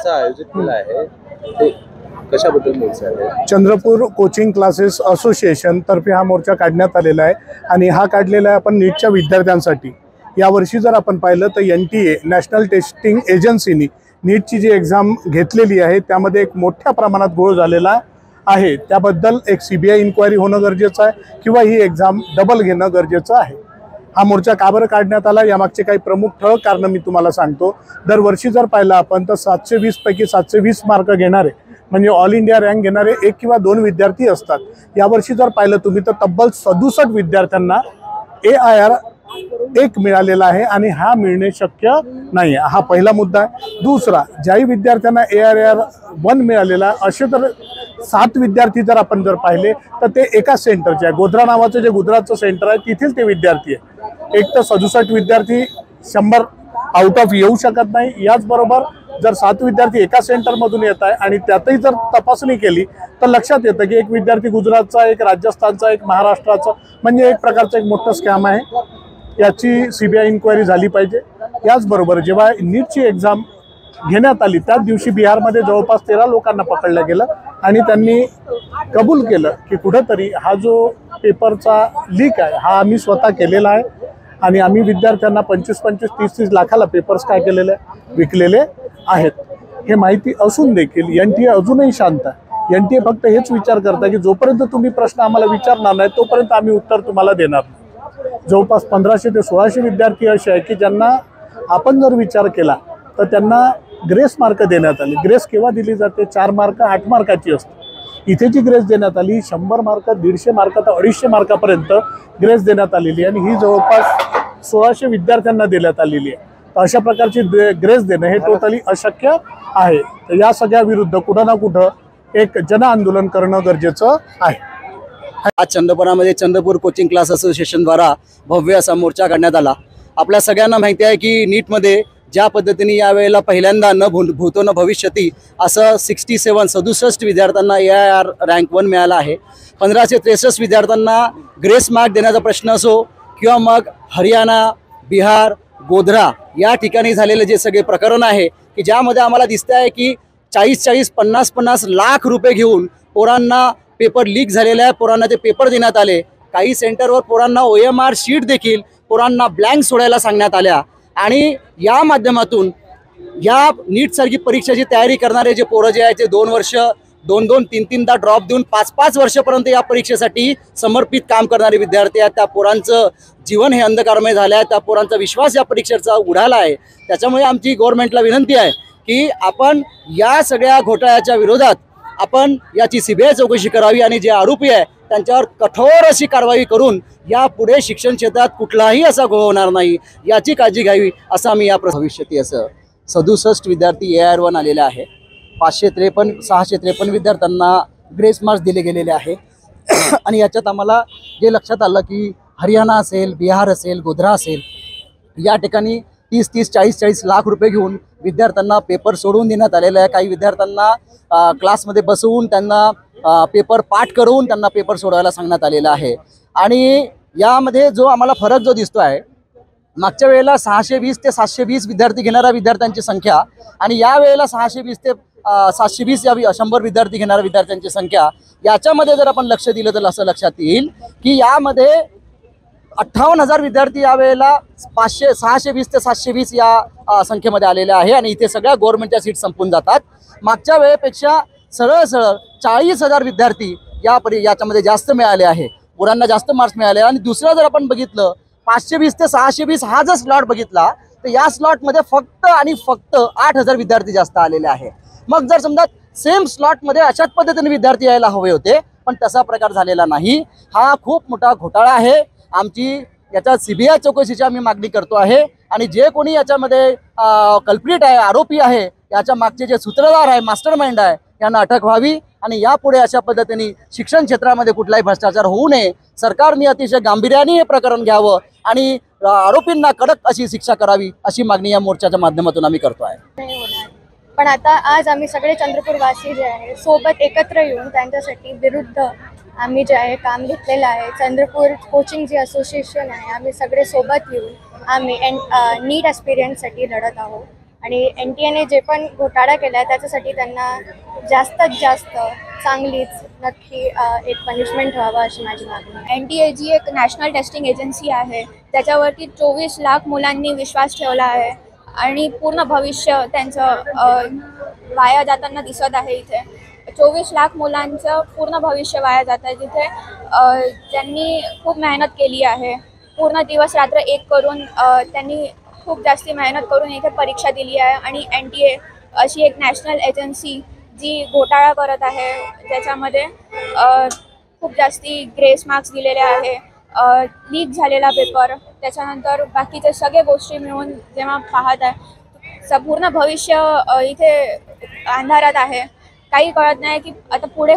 मोर्चा आयोजित केला आहे ते कशाबद्दल मोर्चा आहे? चंद्रपूर कोचिंग क्लासेस असोसिएशन तर्फे हा मोर्चा काढण्यात आलेला आहे आणि हा काढलेला आहे आपण नीटच्या विद्यार्थ्यांसाठी। यावर्षी जर आपण पाहिलं तर NTA नॅशनल टेस्टिंग एजन्सीनी नीटची जी एक्झाम घेतलेली आहे त्यामध्ये एक मोठ्या प्रमाणात घोळ झालेला आहे। त्याबद्दल एक CBI इन्क्वायरी होणं गरजेचं आहे किंवा ही एक्झाम डबल घेणं गरजेचं आहे। हा मोर्चा का बरं काढण्यात आला यामागचे काही प्रमुख ठळक कारणं मी तुम्हाला सांगतो। दरवर्षी जर पाहिलं आपण तर 720 पैकी 720 मार्क घेणारे म्हणजे ऑल इंडिया रँक घेणारे 1 किंवा 2 विद्यार्थी असतात। यावर्षी जर पाहिलं तुम्ही तर तब्बल 67 विद्यार्थ्यांना AIR 1 मिळालेला आहे आणि हा मिळणे शक्य नाही। हा पहिला मुद्दा आहे। दुसरा, ज्याही विद्यार्थ्यांना AIR 1 मिळालेला असे तर 7 विद्यार्थी जर आपण जर पाहिले तर ते एका सेंटरचे आहे। गोध्रा नावाचं जे गुजरातचं सेंटर आहे तिथेच ते विद्यार्थी आहे। एक तर 67 विद्यार्थी 100 आउट ऑफ येऊ शकत नाही। याचबरोबर जर 7 विद्यार्थी एका सेंटरमधून येत आहे आणि त्यातही जर तपासणी केली तर लक्षात येतं की एक विद्यार्थी गुजरातचा, एक राजस्थानचा, एक महाराष्ट्राचा, म्हणजे एक प्रकारचं एक मोठं स्कॅम आहे। याची CBI इन्क्वायरी झाली पाहिजे। याचबरोबर जेव्हा नीटची एक्झाम घेण्यात आली त्याच दिवशी बिहारमध्ये जवळपास 13 लोकांना पकडलं गेलं आणि त्यांनी कबूल केलं की कुठेतरी हा जो पेपरचा लीक आहे हा आम्ही स्वतः केलेला आहे आणि आम्ही विद्यार्थ्यांना 25-25, 30-30 लाखाला पेपर्स काय केलेले विकलेले आहेत। हे माहिती असून देखील NTA अजूनही शांत आहे। NTA फक्त हेच विचार करता की जोपर्यंत तुम्ही प्रश्न आम्हाला विचारणार नाही तोपर्यंत आम्ही उत्तर तुम्हाला देणार नाही। जवळपास 1500 ते 1600 विद्यार्थी असे आहे की ज्यांना आपण जर विचार केला तर त्यांना ग्रेस मार्क देण्यात आले। ग्रेस केव्हा दिली जाते? 4 मार्क 8 मार्काची असते। इथे जी ग्रेस देण्यात आली 100 मार्क, 150 मार्क तर 250 मार्कापर्यंत ग्रेस देण्यात आलेली आणि ही जवळपास 1600 विद्यार्थ्यांना देण्यात आलेली आहे। तर अशा प्रकारची ग्रेस देणं हे टोटली अशक्य आहे। तर या सगळ्या विरुद्ध कुठं ना कुठं एक जन आंदोलन करणं गरजेचं आहे। आज चंद्रपुरामध्ये चंद्रपूर कोचिंग क्लास असोसिएशन द्वारा भव्य असा मोर्चा काढण्यात आला। आपल्या सगळ्यांना माहिती आहे की नीटमध्ये ज्या पद्धतीने यावेळेला पहिल्यांदा न भूतो न भविष्यती असं 67 विद्यार्थ्यांना AIR रँक 1 मिळाला आहे। 1563 विद्यार्थ्यांना ग्रेस मार्क देण्याचा प्रश्न असो किंवा मग हरियाणा, बिहार, गोध्रा या ठिकाणी झालेले जे सगळे प्रकरण आहे की ज्यामध्ये आम्हाला दिसतं आहे की 40-40, 50-50 लाख रुपये घेऊन पोरांना पेपर लीक झालेले आहे। पोरांना ते पेपर देण्यात आले। काही सेंटरवर पोरांना OMR शीट देखील पोरांना ब्लँक सोडायला सांगण्यात आल्या आणि या माध्यमातून या नीटसारखी परीक्षेची तयारी करणारे जे पोरं जे आहेत ते 2 वर्ष 2-2, 3-3दा ड्रॉप देऊन 5-5 वर्षापर्यंत या परीक्षेसाठी समर्पित काम करणारे विद्यार्थी आहेत। त्या पोरांचं जीवन हे अंधकारमय झालं आहे। त्या पोरांचा विश्वास या परीक्षेचा उडाला आहे। त्याच्यामुळे आमची गव्हर्नमेंटला विनंती आहे की आपण या सगळ्या घोटाळ्याच्या विरोधात आपण याची CBI चौकशी करावी आणि जे आरोपी आहे त्यांच्यावर कठोर अशी कारवाई करून यापुढे शिक्षण क्षेत्रात कुठलाही असा घोळ होणार नाही याची काळजी घ्यावी असं आम्ही या भविष्यती। असं 67 विद्यार्थी AIR 1 आलेले आहे। 653 विद्यार्थ्यांना ग्रेस मार्क्स दिले गेलेले आहे आणि याच्यात आम्हाला जे लक्षात आलं की हरियाणा असेल, बिहार असेल, गोध्रा असेल या ठिकाणी 30-30, 40-40 लाख रुपये घेऊन विद्यार्थ्यांना पेपर सोडवून देण्यात आलेला आहे। काही विद्यार्थ्यांना क्लासमध्ये बसवून त्यांना पेपर पाठ करून त्यांना पेपर सोडवायला सांगण्यात आलेला आहे। आणि यामध्ये जो आम्हाला फरक जो दिसतो आहे, मागच्या वेळेला 620 ते 720 विद्यार्थी घेणाऱ्या विद्यार्थ्यांची संख्या आणि या वेळेला 620 ते 720 या 100 विद्यार्थी घेणाऱ्या विद्यार्थ्यांची संख्या याच्यामध्ये जर आपण लक्ष दिलं तर असं लक्षात येईल की यामध्ये 58,000 विद्यार्थी यावेळेला 620 ते 720 या संख्येमध्ये आलेले आहे आणि इथे सगळ्या गव्हर्नमेंटच्या सीट संपून जातात। मागच्या वेळेपेक्षा सरळ 40,000 विद्यार्थी याच्यामध्ये जास्त मिळाले आहे। पोरांना जास्त मार्क्स मिळाले आणि दुसरं जर आपण बघितलं 520 ते 620 हा जर स्लॉट बघितला तर या स्लॉटमध्ये फक्त आणि फक्त 8,000 विद्यार्थी जास्त आलेले आहे। मग जर समजा सेम स्लॉटमध्ये अशाच पद्धतीने विद्यार्थी यायला हवे होते पण तसा प्रकार झालेला नाही। हा खूप मोठा घोटाळा आहे। आमची याच्या CBI चौकशीची आम्ही मागणी करतो आहे आणि जे कोणी याच्यामध्ये कल्प्रिट आहे, आरोपी आहे, याच्या मागचे जे सूत्रधार आहे, मास्टरमाइंड आहे, यांना अटक व्हावी आणि यापुढे अशा पद्धतीने शिक्षण क्षेत्रामध्ये कुठलाही भ्रष्टाचार होऊ नये। सरकारने अतिशय गांभीर्याने हे प्रकरण घ्यावं आणि आरोपींना कडक अशी शिक्षा करावी अशी मागणी या मोर्चाच्या माध्यमातून आम्ही करतो आहे। पण आता आज आम्ही सगळे चंद्रपूरवासी जे आहे सोबत एकत्र येऊन त्यांच्यासाठी विरुद्ध आम्ही जे आहे काम घेतलेलं आहे। चंद्रपूर कोचिंग जे असोसिएशन आहे आम्ही सगळे सोबत येऊन आम्ही नीट ॲस्पिरंटसाठी लढत आहोत आणि NTA ने जे पण घोटाळा केला आहे त्याच्यासाठी त्यांना जास्तीत जास्त चांगलीच नक्की एक पनिशमेंट व्हावं अशी माझी मागणी. NTA जी एक नॅशनल टेस्टिंग एजन्सी आहे त्याच्यावरती 24 लाख मुलांनी विश्वास ठेवला आहे आणि पूर्ण भविष्य त्यांचं वाया जाताना दिसत आहे. इथे 24 लाख मुलांचं पूर्ण भविष्य वाया जात आहे जिथे त्यांनी खूप मेहनत केली आहे. पूर्ण दिवस रात्र एक करून त्यांनी खूप जास्ती मेहनत करून इथे परीक्षा दिली आहे आणि NTA अशी एक नॅशनल एजन्सी जी घोटाळा करत आहे ज्याच्यामध्ये खूप जास्ती ग्रेस मार्क्स दिलेले आहे, लीक झालेला पेपर, त्याच्यानंतर बाकीच्या सगळ्या गोष्टी मिळून जेव्हा पाहत आहे पूर्ण भविष्य इथे अंधारात आहे. काही कळत नाही की आता पुढे